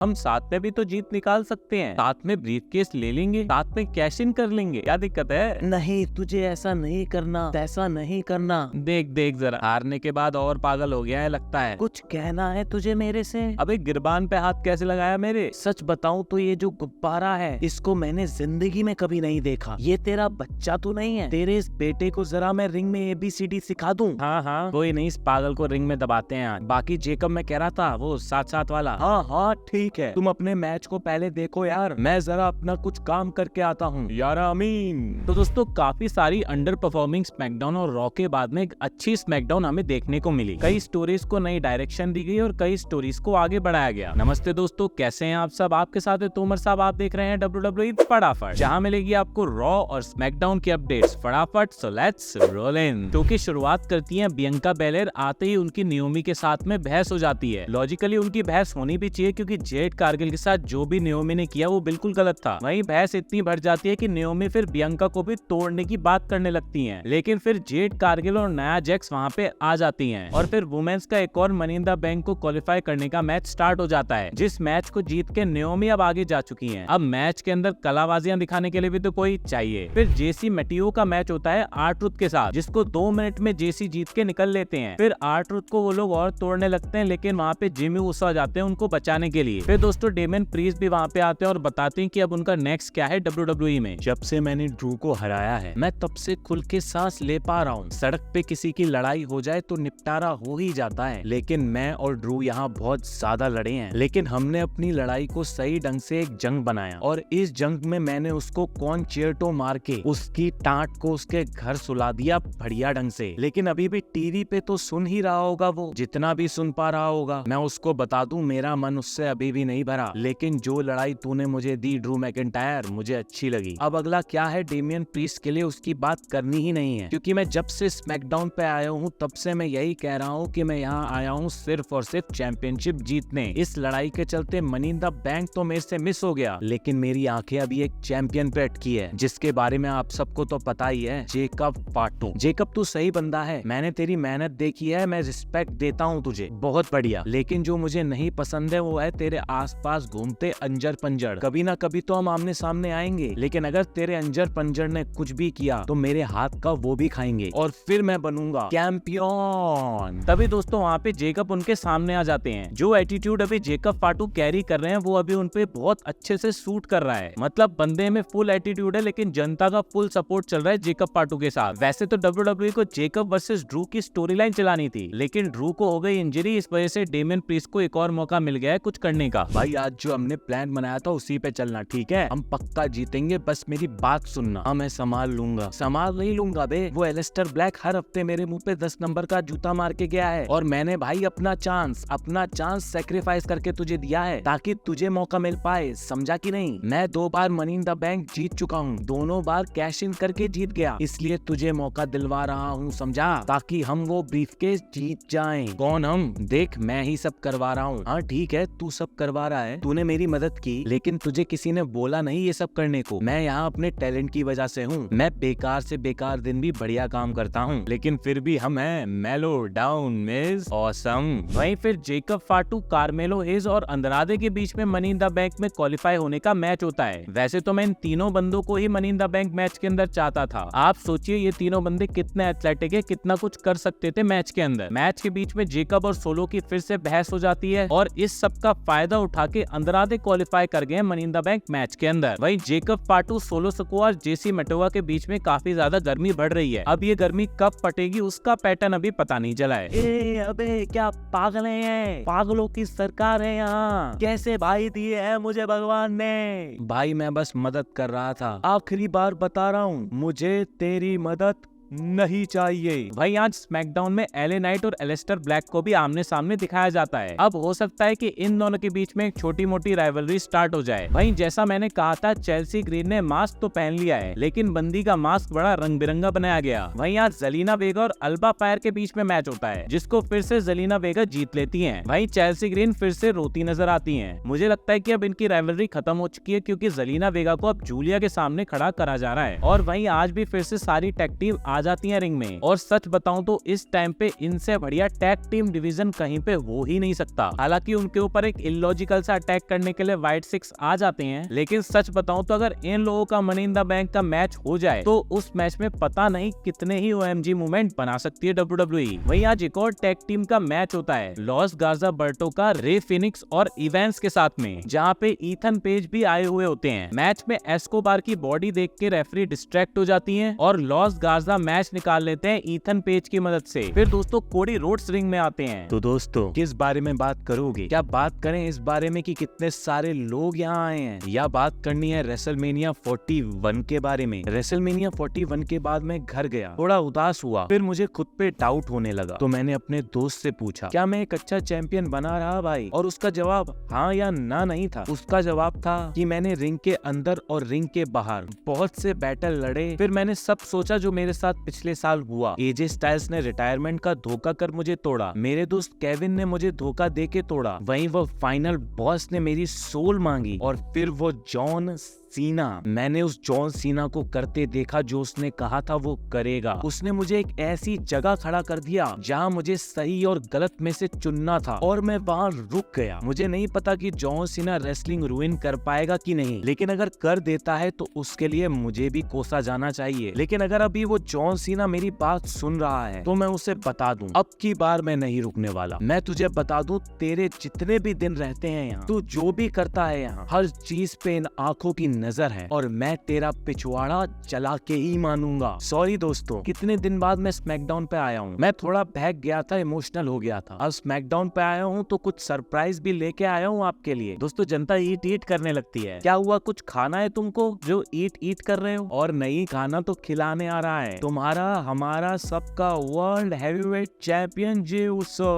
हम साथ में भी तो जीत निकाल सकते हैं, साथ में ब्रीफकेस ले लेंगे, साथ में कैश इन कर लेंगे, क्या दिक्कत है? नहीं, तुझे ऐसा नहीं करना, ऐसा नहीं करना। देख देख जरा, हारने के बाद और पागल हो गया है लगता है। कुछ कहना है तुझे मेरे से? अबे गिरबान पे हाथ कैसे लगाया मेरे? सच बताऊं तो ये जो गुब्बारा है, इसको मैंने जिंदगी में कभी नहीं देखा। ये तेरा बच्चा तो नहीं है? तेरे इस बेटे को जरा मैं रिंग में ABCD सिखा दूं? हाँ हाँ, कोई नहीं, इस पागल को रिंग में दबाते हैं आज। बाकी जेकब मैं कह रहा था, वो साथ साथ वाला। हाँ हाँ ठीक है, तुम अपने मैच को पहले देखो यार, मैं जरा अपना कुछ काम करके आता हूँ। यार आमीन। तो दोस्तों, काफी सारी अंडर परफॉर्मिंग स्मैकडाउन और रॉ के बाद में एक अच्छी स्मैकडाउन हमें देखने को मिली। कई स्टोरीज को नई डायरेक्शन दी गई और कई स्टोरीज को आगे बढ़ाया गया। नमस्ते दोस्तों, कैसे हैं आप सब? आपके साथ है तोमर साहब। आप देख रहे हैं WWE फटाफट, जहां मिलेगी आपको रॉ और स्मैकडाउन की अपडेट्स फटाफट। So let's roll in. क्योंकि शुरुआत करती है बियंका बेलेर, आते ही उनकी नियोमी के साथ में बहस हो जाती है। लॉजिकली उनकी बहस होनी भी चाहिए, क्योंकि जेड कारगिल के साथ जो भी नियोमी ने किया वो बिल्कुल गलत था। वहीं बहस इतनी बढ़ जाती है कि नियोमी फिर बियंका को भी तोड़ने की बात करने लगती हैं। लेकिन फिर जेड कारगिल और नया जैक्स वहां पे आ जाती हैं और फिर वुमेन्स का एक और मनी इन द बैंक को क्वालिफाई करने का मैच स्टार्ट हो जाता है, जिस मैच को जीत के नियोमी अब आगे जा चुकी हैं। अब मैच के अंदर कलाबाजियां दिखाने के लिए भी तो कोई चाहिए। फिर जेसी मेटियो का मैच होता है R-Truth के साथ, जिसको 2 मिनट में जेसी जीत के निकल लेते हैं। फिर R-Truth को वो लोग और तोड़ने लगते हैं, लेकिन वहाँ पे जिमी ऊसो आ जाते हैं उनको बचाने के लिए। फिर दोस्तों डेमियन प्रीस्ट भी वहाँ पे आते हैं और बताते हैं कि अब उनका नेक्स्ट क्या है WWE में। जब से मैंने ड्रू को हराया है, मैं तब से खुल के सांस ले पा रहा हूँ। सड़क पे किसी की लड़ाई हो जाए तो निपटारा हो ही जाता है, लेकिन मैं और ड्रू यहाँ बहुत ज्यादा लड़े हैं। लेकिन हमने अपनी लड़ाई को सही ढंग से एक जंग बनाया, और इस जंग में मैंने उसको कॉन्चेर्टो मार के उसकी टाट को उसके घर सुला दिया बढ़िया ढंग से। लेकिन अभी भी टीवी पे तो सुन ही रहा होगा, वो जितना भी सुन पा रहा होगा। मैं उसको बता दूं, मेरा मन उससे अभी भी नहीं भरा, लेकिन जो लड़ाई तूने मुझे दी ड्रू मैकिंटायर, मुझे अच्छी लगी। अब अगला क्या है, डेमियन प्रीस्ट के लिए उसकी बात करनी ही नहीं है, क्योंकि मैं जब से स्मैकडाउन पे आया हूँ तब से मैं यही कह रहा हूँ कि मैं यहाँ आया हूँ सिर्फ और सिर्फ चैंपियनशिप जीतने। इस लड़ाई के चलते मनी इन द बैंक तो मेरे से मिस हो गया, लेकिन मेरी आंखें अभी एक चैंपियन पे अटकी है, जिसके बारे में आप सबको तो पता ही है, जेकब फाटू। जेकब तू सही बंदा है, मैंने तेरी मेहनत देखी है, मैं रिस्पेक्ट देता हूँ तुझे, बहुत बढ़िया। लेकिन जो मुझे नहीं पसंद है वो है तेरे आसपास घूमते अंजर पंजर। कभी ना कभी तो हम आमने सामने आएंगे, लेकिन अगर तेरे अंजर पंजर ने कुछ भी किया तो मेरे हाथ का वो भी खाएंगे, और फिर मैं बनूंगा चैंपियन। तभी दोस्तों वहाँ पे जेकब उनके सामने आ जाते हैं। जो एटीट्यूड अभी जेकब फाटू कैरी कर रहे हैं वो अभी उनपे बहुत अच्छे से सूट कर रहा है। मतलब बंदे में फुल एटीट्यूड है, लेकिन जनता का फुल सपोर्ट चल रहा है जेकब फाटू के साथ। वैसे तो WWE को जेकब वर्सेस ड्रू की स्टोरी लाइन चलानी थी, लेकिन ड्रू को हो गई इंजरी, इस वजह से डेमियन प्रीस्ट को एक और मौका मिल गया है कुछ करने का। भाई आज जो हमने प्लान बनाया था उसी पे चलना, ठीक है? हम पक्का जीतेंगे, बस मेरी बात सुनना। हाँ मैं संभाल लूंगा। संभाल नहीं लूंगा बे, वो एलिस्टर ब्लैक हर हफ्ते मेरे मुंह पे 10 नंबर का जूता मार के गया है, और मैंने भाई अपना चांस सेक्रीफाइस करके तुझे दिया है ताकि तुझे मौका मिल पाए, समझा कि नहीं? मैं 2 बार मनी इन द बैंक जीत चुका हूँ, दोनों बार कैश इन करके जीत गया, इसलिए तुझे मौका दिलवा रहा हूँ, समझा? ताकि हम वो ब्रीफकेस जीत जाएं। कौन हम? देख मैं ही सब करवा रहा हूँ। हाँ ठीक है, तू सब करवा रहा है, तूने मेरी मदद की, लेकिन तुझे किसी ने बोला नहीं ये सब करने को। मैं यहाँ अपने टैलेंट की वजह से हूँ। मैं बेकार से बेकार दिन भी बढ़िया काम करता हूँ, लेकिन फिर भी हम हैं मेलो डाउन मिस ऑसम। वहीं फिर जेकब फाटू, कार्मेलो हेज और अंद्रादे के बीच में मनी इन द बैंक में क्वालिफाई होने का मैच होता है। वैसे तो मैं इन तीनों बंदों को ही money in the bank match के अंदर चाहता था। आप सोचिए ये तीनों बंदे कितने एथलेटिक है, कितना कुछ कर सकते थे मैच के अंदर। मैच के बीच में जेकब और सोलो की फिर से बहस हो जाती है, और इस सब का फायदा उठा के अंद्रादे क्वालिफाई कर गए money in the bank match के अंदर। वहीं जेकब फाटू, सोलो सिकोआ और जेसी मेटोवा के बीच में काफी ज्यादा गर्मी बढ़ रही है। अब ये गर्मी कब पटेगी उसका पैटर्न अभी पता नहीं चला है। अबे क्या पागल हैं? पागलों की सरकार है यहाँ। कैसे भाई दिए हैं मुझे भगवान ने? भाई मैं बस मदद कर रहा था, आखिरी बार बता रहा हूँ, मुझे तेरी मदद नहीं चाहिए। भाई आज स्मैकडाउन में एले नाइट और एलिस्टर ब्लैक को भी आमने सामने दिखाया जाता है। अब हो सकता है कि इन दोनों के बीच में एक छोटी मोटी राइवलरी स्टार्ट हो जाए। भाई जैसा मैंने कहा था, चेल्सी ग्रीन ने मास्क तो पहन लिया है, लेकिन बंदी का मास्क बड़ा रंग बिरंगा बनाया गया। वहीं आज जेलिना वेगा और अल्बा फायर के बीच में मैच होता है, जिसको फिर से जेलिना वेगा जीत लेती है। वहीं चेल्सी ग्रीन फिर से रोती नजर आती है। मुझे लगता है कि अब इनकी राइवलरी खत्म हो चुकी है, क्योंकि जेलिना वेगा को अब जूलिया के सामने खड़ा करा जा रहा है। और वहीं आज भी फिर से सारी टेक टीम आ जाती हैं रिंग में। और सच बताऊं तो इस टाइम पे इनसे बढ़िया टैग टीम डिवीजन कहीं पे हो ही नहीं सकता। हालांकि उनके ऊपर एक इलॉजिकल सा अटैक करने के लिए व्हाइट सिक्स आ जाते हैं, लेकिन सच बताऊं तो अगर इन लोगों का मनी इन द बैंक का मैच हो जाए तो उस मैच में पता नहीं कितने ही OMG मूवमेंट बना सकती है WWE। वहीं आज एक और टैग टीम का मैच होता है लॉस गार्जा बर्टो का रे फिनिक्स और इवेंस के साथ में, जहाँ पे ईथन पेज भी आए हुए होते हैं। मैच में एस्कोबार की बॉडी देख के रेफरी डिस्ट्रैक्ट हो जाती है और लॉस गार्जा मैच निकाल लेते हैं ईथन पेज की मदद से। फिर दोस्तों कोडी रोड्स रिंग में आते हैं। तो दोस्तों किस बारे में बात करोगे? क्या बात करें इस बारे में कि कितने सारे लोग यहाँ आए हैं, या बात करनी है रेसलमेनिया 41 के बारे में? रेसलमेनिया 41 के बाद मैं घर गया, थोड़ा उदास हुआ, फिर मुझे खुद पे डाउट होने लगा। तो मैंने अपने दोस्त से पूछा, क्या मैं एक अच्छा चैंपियन बना रहा भाई? और उसका जवाब हाँ या ना नहीं था। उसका जवाब था कि मैंने रिंग के अंदर और रिंग के बाहर बहुत से बैटल लड़े। फिर मैंने सब सोचा जो मेरे साथ पिछले साल हुआ। एजे स्टाइल्स ने रिटायरमेंट का धोखा कर मुझे तोड़ा, मेरे दोस्त केविन ने मुझे धोखा दे के तोड़ा, वहीं वो फाइनल बॉस ने मेरी सोल मांगी, और फिर वो जॉन सीना, मैंने उस जॉन सीना को करते देखा जो उसने कहा था वो करेगा। उसने मुझे एक ऐसी जगह खड़ा कर दिया जहां मुझे सही और गलत में से चुनना था, और मैं वहां रुक गया। मुझे नहीं पता कि जॉन सीना रेसलिंग रुइन कर पाएगा कि नहीं, लेकिन अगर कर देता है तो उसके लिए मुझे भी कोसा जाना चाहिए। लेकिन अगर अभी वो जॉन सीना मेरी बात सुन रहा है तो मैं उसे बता दूं, अब की बार मैं नहीं रुकने वाला। मैं तुझे बता दूं, तेरे जितने भी दिन रहते हैं यहाँ, तू जो भी करता है यहाँ, हर चीज पे इन आंखों की नजर है, और मैं तेरा पिछवाड़ा चला के ही मानूंगा। सॉरी दोस्तों, कितने दिन बाद मैं स्मैकडाउन पे आया हूँ। मैं थोड़ा बहक गया था, इमोशनल हो गया था। अब स्मैकडाउन पे आया हूँ तो कुछ सरप्राइज भी लेके आया हूँ आपके लिए। दोस्तों जनता ईट ईट करने लगती है। क्या हुआ, कुछ खाना है तुमको जो ईट ईट कर रहे हो? और नहीं खाना तो खिलाने आ रहा है तुम्हारा हमारा सबका वर्ल्ड हैवीवेट चैंपियन जे उसो।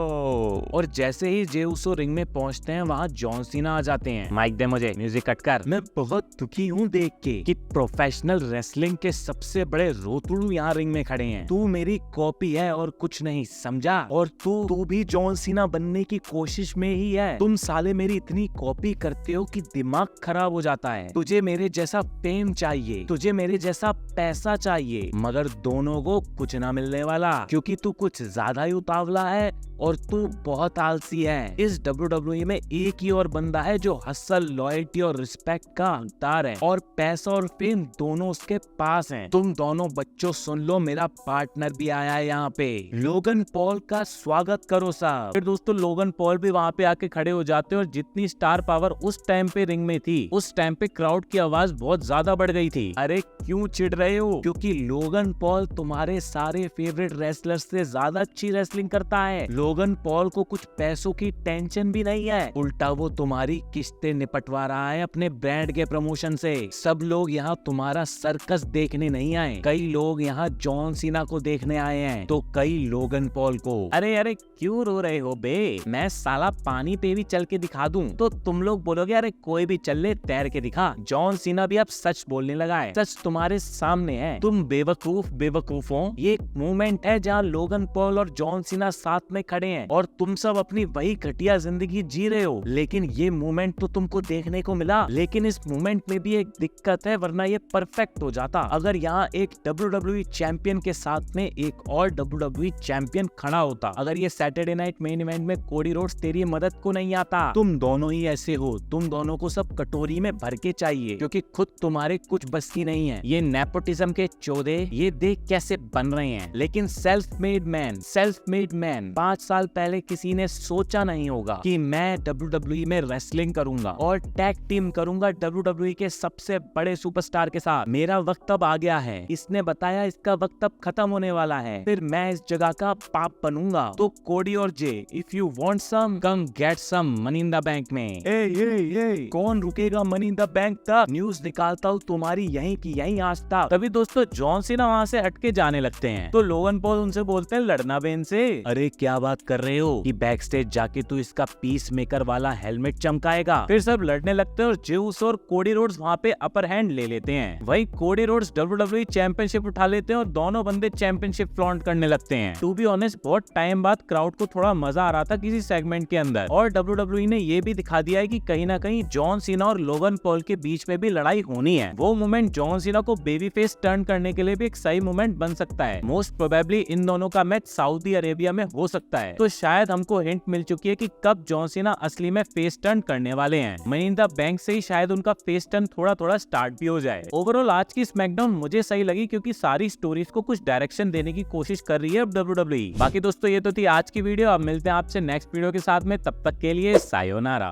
और जैसे ही जे उसो रिंग में पहुंचते हैं वहाँ जॉन सीना आ जाते हैं। माइक दे मुझे, म्यूजिक कट कर। मैं बहुत दुखी हूँ देख के कि प्रोफेशनल रेसलिंग के सबसे बड़े रोतड़ू यहाँ रिंग में खड़े हैं। तू मेरी कॉपी है और कुछ नहीं, समझा? और तू भी जॉन सीना बनने की कोशिश में ही है। तुम साले मेरी इतनी कॉपी करते हो कि दिमाग खराब हो जाता है। तुझे मेरे जैसा फेम चाहिए, तुझे मेरे जैसा पैसा चाहिए, मगर दोनों को कुछ ना मिलने वाला, क्योंकि तू कुछ ज्यादा ही उतावला है और तू बहुत आलसी है। इस WWE में एक ही और बंदा है जो हसल, लॉयल्टी और रिस्पेक्ट का हकदार है, और पैसा और फेम दोनों उसके पास हैं। तुम दोनों बच्चों सुन लो, मेरा पार्टनर भी आया है यहाँ पे। लोगन पॉल का स्वागत करो साहब। फिर दोस्तों लोगन पॉल भी वहाँ पे आके खड़े हो जाते हैं, और जितनी स्टार पावर उस टाइम पे रिंग में थी, उस टाइम पे क्राउड की आवाज बहुत ज्यादा बढ़ गई थी। अरे क्यों चिढ़ रहे हो? क्योंकि लोगन पॉल तुम्हारे सारे फेवरेट रेसलर्स से ज्यादा अच्छी रेसलिंग करता है। लोगन पॉल को कुछ पैसों की टेंशन भी नहीं है, उल्टा वो तुम्हारी किस्तें निपटवा रहा है अपने ब्रांड के प्रमोशन से। सब लोग यहाँ तुम्हारा सर्कस देखने नहीं आए, कई लोग यहाँ जॉन सीना को देखने आए हैं, तो कई लोगन पॉल को। अरे अरे क्यों रो रहे हो बे? मैं साला पानी पे भी चल के दिखा दूं तो तुम लोग बोलोगे अरे कोई भी चल ले, तैर के दिखा। जॉन सीना भी अब सच बोलने लगा है, सच तुम्हारे सामने है। तुम बेवकूफ हो। ये एक मूवमेंट है जहाँ लोगन पॉल और जॉन सीना साथ में खड़े हैं, और तुम सब अपनी वही घटिया जिंदगी जी रहे हो। लेकिन ये मूवमेंट तो तुमको देखने को मिला, लेकिन इस मूवमेंट में भी एक दिक्कत है, वरना ये परफेक्ट हो जाता अगर यहाँ एक WWE चैंपियन के साथ में एक और WWE चैंपियन खड़ा होता। अगर ये सैटरडे नाइट मेन इवेंट में कोडी रोड्स तेरी मदद को नहीं आता। तुम दोनों ही ऐसे हो, तुम दोनों को सब कटोरी में भर के चाहिए, क्योंकि खुद तुम्हारे कुछ बस की नहीं है। ये नेपोटिज्म के चौधे ये देख कैसे बन रहे हैं, लेकिन सेल्फ मेड मैन 5 साल पहले किसी ने सोचा नहीं होगा कि मैं WWE में रेसलिंग करूंगा और टैग टीम करूंगा WWE के सबसे बड़े सुपरस्टार के साथ। मेरा वक्त अब आ गया है। इसने बताया इसका वक्त अब खत्म होने वाला है, फिर मैं इस जगह का पाप बनूंगा। तो कोडी और Jey, if you want some, come get some money in the bank में। ए, कौन रुकेगा मनी इन द बैंक तक? न्यूज निकालता हूँ तुम्हारी यहीं की यहीं आज तक। तभी दोस्तों जॉन सीना वहाँ से हटके जाने लगते हैं, तो लोगन पॉल उनसे बोलते हैं लड़ना बेन से। अरे क्या बात बात कर रहे हो कि बैक स्टेज जाके तू इसका पीस मेकर वाला हेलमेट चमकाएगा? फिर सब लड़ने लगते हैं और जेउस और कोडी रोड्स वहाँ पे अपर हैंड ले लेते हैं। वही कोडी रोड्स WWE चैंपियनशिप उठा लेते हैं और दोनों बंदे चैंपियनशिप फ्लॉन्ट करने लगते हैं। टू बी ऑनेस्ट बहुत टाइम बाद क्राउड को थोड़ा मजा आ रहा था किसी सेगमेंट के अंदर, और WWE ने ये भी दिखा दिया है कि कहीं ना कहीं जॉन सीना और लोगन पॉल के बीच में भी लड़ाई होनी है। वो मोमेंट जॉन सीना को बेबी फेस टर्न करने के लिए भी एक सही मोमेंट बन सकता है। मोस्ट प्रोबेबली इन दोनों का मैच सऊदी अरेबिया में हो सकता है, तो शायद हमको हिंट मिल चुकी है कि कब जॉन सीना असली में फेस टर्न करने वाले हैं। मनी इन द बैंक से ही शायद उनका फेस टर्न थोड़ा थोड़ा स्टार्ट भी हो जाए। ओवरऑल आज की स्मैकडाउन मुझे सही लगी क्योंकि सारी स्टोरीज को कुछ डायरेक्शन देने की कोशिश कर रही है अब WWE। बाकी दोस्तों ये तो थी आज की वीडियो, अब मिलते हैं आपसे नेक्स्ट वीडियो के साथ में, तब तक के लिए सायोनारा।